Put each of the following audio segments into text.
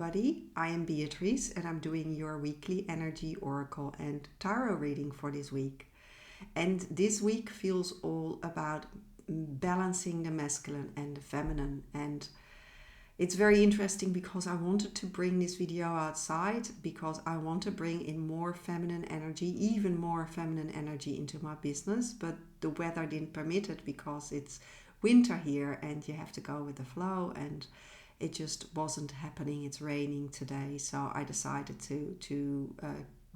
Buddy, I am Beatrice and I'm doing your weekly energy oracle and tarot reading for this week. And this week feels all about balancing the masculine and the feminine. And it's very interesting because I wanted to bring this video outside because I want to bring in more feminine energy, even more feminine energy into my business. But the weather didn't permit it because it's winter here and you have to go with the flow, and it just wasn't happening. It's raining today, so I decided to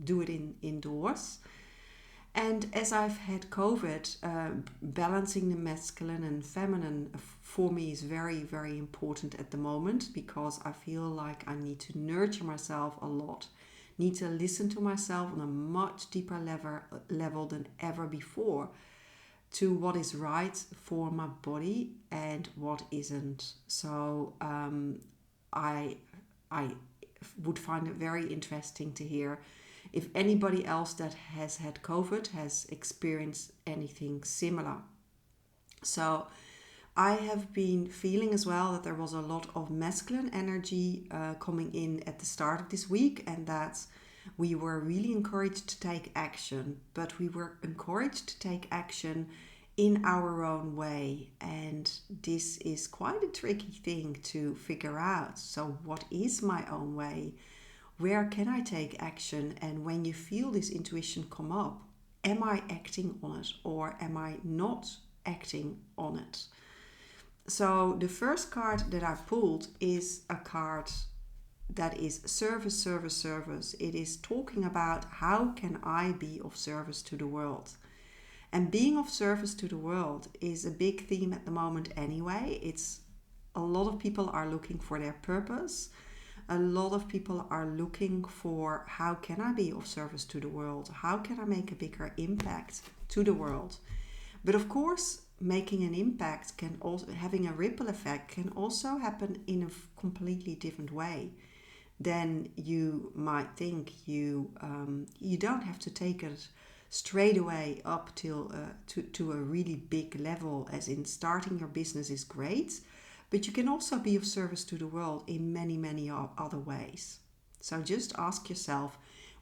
do it indoors. And as I've had COVID, balancing the masculine and feminine for me is very, very important at the moment, because I feel like I need to nurture myself a lot, need to listen to myself on a much deeper level than ever before, to what is right for my body and what isn't. So I would find it very interesting to hear if anybody else that has had COVID has experienced anything similar. So I have been feeling as well that there was a lot of masculine energy coming in at the start of this week, and that we were really encouraged to take action, but we were encouraged to take action in our own way. And this is quite a tricky thing to figure out. So what is my own way? Where can I take action? And when you feel this intuition come up, am I acting on it or am I not acting on it? So the first card that I pulled is a card that is service, service, service. It is talking about how can I be of service to the world. And being of service to the world is a big theme at the moment anyway. It's a lot of people are looking for their purpose. A lot of people are looking for how can I be of service to the world? How can I make a bigger impact to the world? But of course, making an impact can also, having a ripple effect can also happen in a completely different way than you might think. You don't have to take it straight away up till to a really big level, as in starting your business is great, but you can also be of service to the world in many, many other ways. So just ask yourself,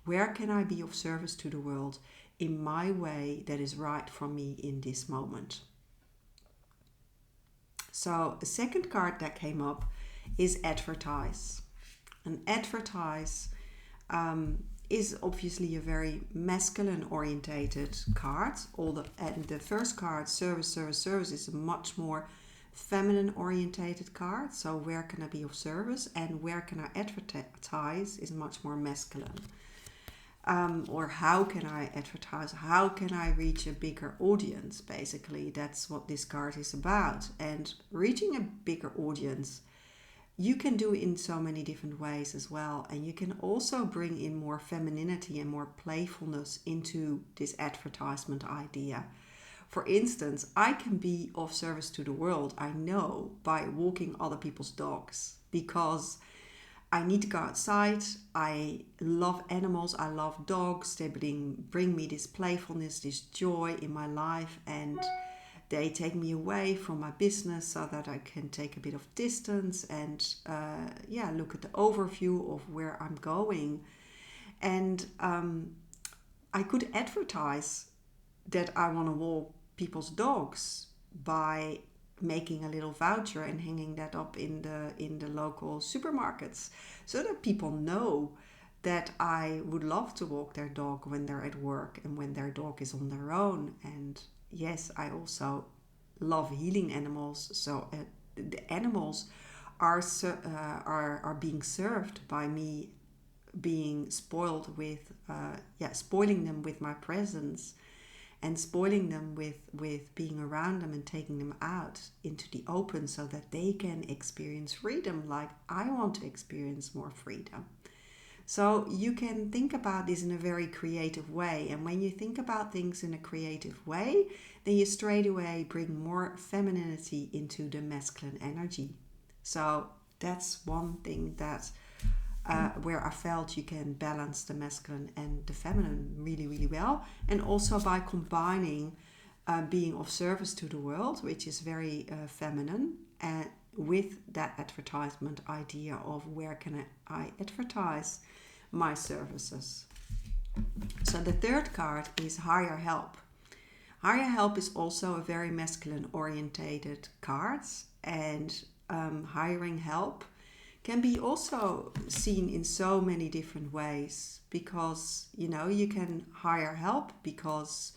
where can I be of service to the world in my way that is right for me in this moment? So the second card that came up is advertise. And advertise is obviously a very masculine orientated card. And the first card, service, service, service, is a much more feminine orientated card. So where can I be of service and where can I advertise is much more masculine. Or how can I advertise? How can I reach a bigger audience? Basically, that's what this card is about. And reaching a bigger audience, you can do it in so many different ways as well. And you can also bring in more femininity and more playfulness into this advertisement idea. For instance, I can be of service to the world, I know, by walking other people's dogs, because I need to go outside. I love animals. I love dogs. They bring me this playfulness, this joy in my life, and they take me away from my business so that I can take a bit of distance and look at the overview of where I'm going. And I could advertise that I want to walk people's dogs by making a little voucher and hanging that up in the local supermarkets, so that people know that I would love to walk their dog when they're at work and when their dog is on their own. And yes, I also love healing animals, so the animals are being served by me, being spoiled with spoiling them with my presence, and spoiling them with being around them and taking them out into the open so that they can experience freedom like I want to experience more freedom. So you can think about this in a very creative way. And when you think about things in a creative way, then you straight away bring more femininity into the masculine energy. So that's one thing that where I felt you can balance the masculine and the feminine really, really well. And also by combining being of service to the world, which is very feminine, with that advertisement idea of where can I advertise my services. So the third card is hire help. Hire help is also a very masculine orientated card, and hiring help can be also seen in so many different ways, because you can hire help because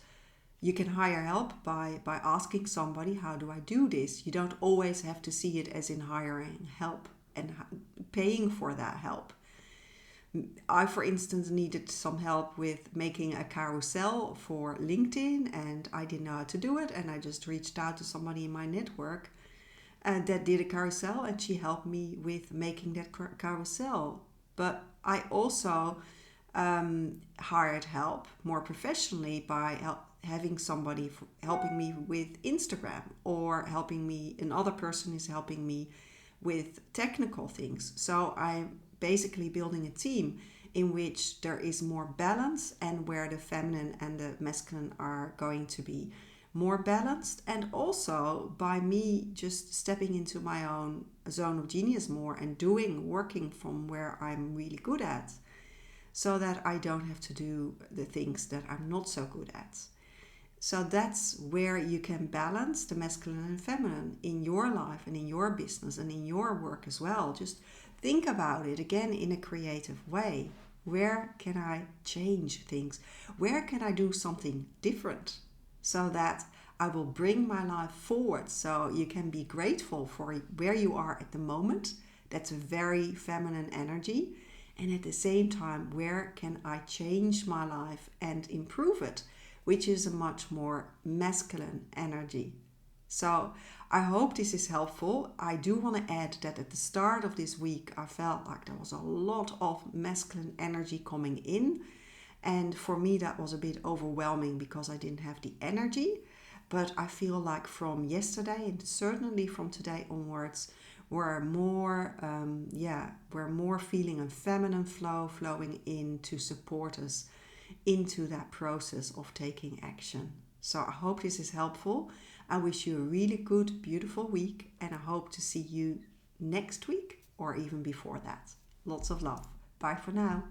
you can hire help by asking somebody, how do I do this? You don't always have to see it as in hiring help and paying for that help. I, for instance, needed some help with making a carousel for LinkedIn, and I didn't know how to do it, and I just reached out to somebody in my network that did a carousel, and she helped me with making that carousel. But I also hired help more professionally by having somebody helping me with Instagram, or another person is helping me with technical things. So I'm basically building a team in which there is more balance, and where the feminine and the masculine are going to be more balanced. And also by me just stepping into my own zone of genius more and working from where I'm really good at, so that I don't have to do the things that I'm not so good at. So that's where you can balance the masculine and feminine in your life and in your business and in your work as well. Just think about it again in a creative way. Where can I change things? Where can I do something different so that I will bring my life forward? So you can be grateful for where you are at the moment. That's a very feminine energy. And at the same time, where can I change my life and improve it? Which is a much more masculine energy. So I hope this is helpful. I do want to add that at the start of this week, I felt like there was a lot of masculine energy coming in. And for me, that was a bit overwhelming because I didn't have the energy. But I feel like from yesterday, and certainly from today onwards, we're more feeling a feminine flow flowing in to support us into that process of taking action. So I hope this is helpful. I wish you a really good, beautiful week, and I hope to see you next week or even before that. Lots of love. Bye for now.